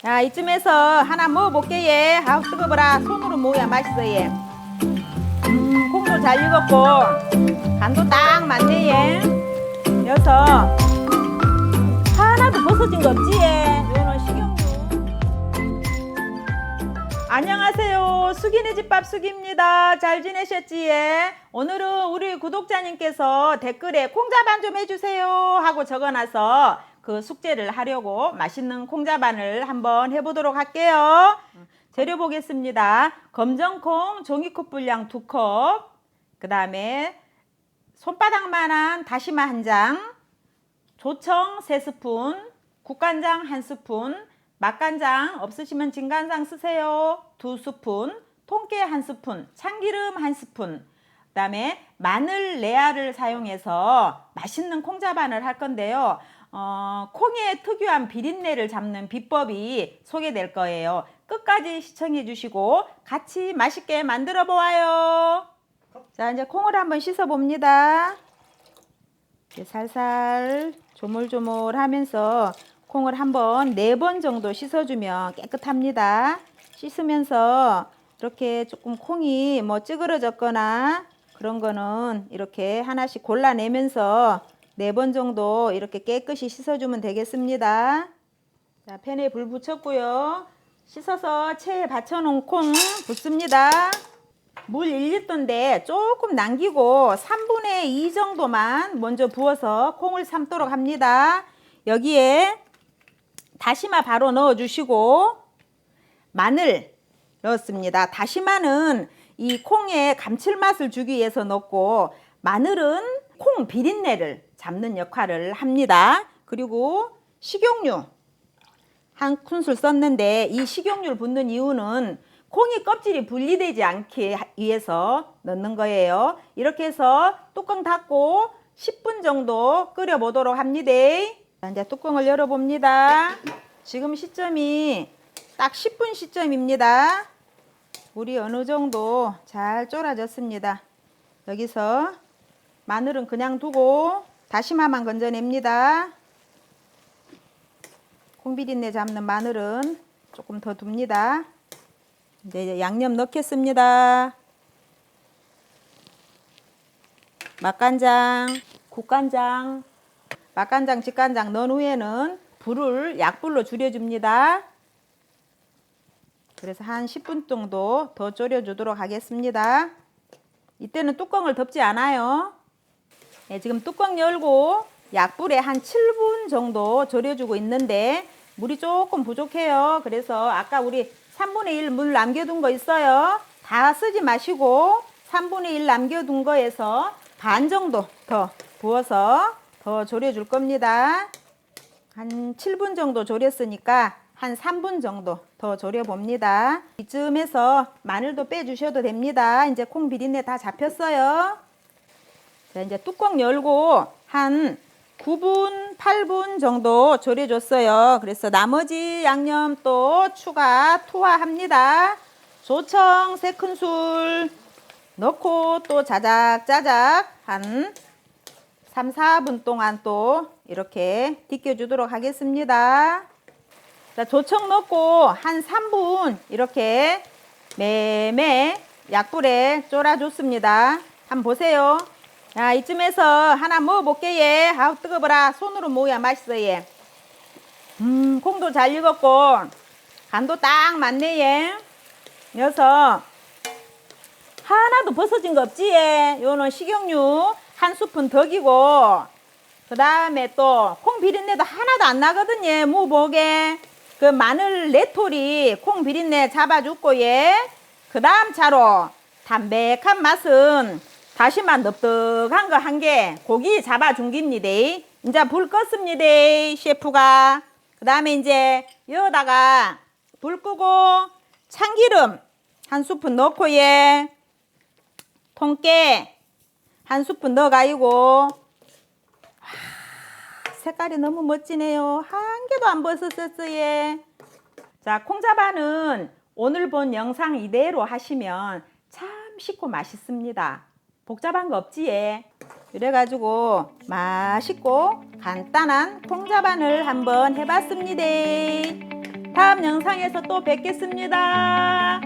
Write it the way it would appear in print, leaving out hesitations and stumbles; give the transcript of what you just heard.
자, 이쯤에서 하나 먹어볼게. 예. 아우 뜨거워라. 손으로 먹어야 맛있어. 예. 콩도 잘 익었고 간도 딱 맞네. 예. 여서 하나도 벗어진 거 없지. 예. 요거는 식용유. 안녕하세요. 수기네 집밥 수기입니다. 잘 지내셨지? 예. 오늘은 우리 구독자님께서 댓글에 콩자반 좀 해주세요 하고 적어놔서 그 숙제를 하려고 맛있는 콩자반을 한번 해보도록 할게요. 재료 보겠습니다. 검정콩 종이컵 분량 2컵, 그 다음에 손바닥만한 다시마 1장, 조청 3스푼, 국간장 1스푼, 맛간장 없으시면 진간장 쓰세요. 2스푼, 통깨 1스푼, 참기름 1스푼, 그 다음에 마늘 레아를 사용해서 맛있는 콩자반을 할 건데요. 콩의 특유한 비린내를 잡는 비법이 소개될 거예요. 끝까지 시청해 주시고 같이 맛있게 만들어 보아요. 자, 이제 콩을 한번 씻어 봅니다. 살살 조물조물 하면서 콩을 한번 4번 정도 씻어주면 깨끗합니다. 씻으면서 이렇게 조금 콩이 뭐 찌그러졌거나 그런 거는 이렇게 하나씩 골라내면서 4번 정도 이렇게 깨끗이 씻어주면 되겠습니다. 자, 팬에 불 붙였고요. 씻어서 체에 받쳐놓은 콩 붓습니다. 물 1리터인데 조금 남기고 3분의 2 정도만 먼저 부어서 콩을 삶도록 합니다. 여기에 다시마 바로 넣어주시고 마늘 넣었습니다. 다시마는 이 콩에 감칠맛을 주기 위해서 넣고 마늘은 콩 비린내를 잡는 역할을 합니다. 그리고 식용유 한 큰술 썼는데 이 식용유를 붓는 이유는 콩이 껍질이 분리되지 않게 위해서 넣는 거예요. 이렇게 해서 뚜껑 닫고 10분 정도 끓여 보도록 합니다. 자, 이제 뚜껑을 열어 봅니다. 지금 시점이 딱 10분 시점입니다. 물이 어느 정도 잘 졸아졌습니다. 여기서 마늘은 그냥 두고 다시마만 건져냅니다. 콩비린내 잡는 마늘은 조금 더 둡니다. 이제 양념 넣겠습니다. 맛간장, 국간장, 맛간장, 직간장 넣은 후에는 불을 약불로 줄여줍니다. 그래서 한 10분 정도 더 졸여주도록 하겠습니다. 이때는 뚜껑을 덮지 않아요. 네, 지금 뚜껑 열고 약불에 한 7분 정도 졸여주고 있는데 물이 조금 부족해요. 그래서 아까 우리 3분의 1 물 남겨둔 거 있어요. 다 쓰지 마시고 3분의 1 남겨둔 거에서 반 정도 더 부어서 더 졸여줄 겁니다. 한 7분 정도 졸였으니까 한 3분 정도 더 졸여 봅니다. 이쯤에서 마늘도 빼주셔도 됩니다. 이제 콩 비린내 다 잡혔어요. 자, 이제 뚜껑 열고 한 9분, 8분 정도 졸여줬어요. 그래서 나머지 양념 또 추가 투하합니다. 조청 3큰술 넣고 또 자작자작 한 3, 4분 동안 또 이렇게 튀겨주도록 하겠습니다. 자, 조청 넣고 한 3분 이렇게 매매 약불에 쫄아줬습니다. 한번 보세요. 자, 이쯤에서 하나 먹어볼게. 예. 아우 뜨거워라. 손으로 먹어야 맛있어. 예. 콩도 잘 익었고 간도 딱 맞네. 예. 여서 하나도 벗어진 거 없지. 예. 요는 식용유 한 스푼 덕이고 그 다음에 또 콩 비린내도 하나도 안 나거든요. 무보게 그 마늘 레토리 콩 비린내 잡아줬고 예. 그 다음 차로 담백한 맛은 다시마 넙득한 거 한 개 고기 잡아준 겁니다. 이제 불 껐습니다. 셰프가 그 다음에 이제 여기다가 불 끄고 참기름 한 스푼 넣고 예. 통깨 한 스푼 넣어가지고 색깔이 너무 멋지네요. 한 개도 안 벗었어요. 자, 콩자반은 오늘 본 영상 이대로 하시면 참 쉽고 맛있습니다. 복잡한 거 없지. 이래가지고 맛있고 간단한 콩자반을 한번 해봤습니다. 다음 영상에서 또 뵙겠습니다.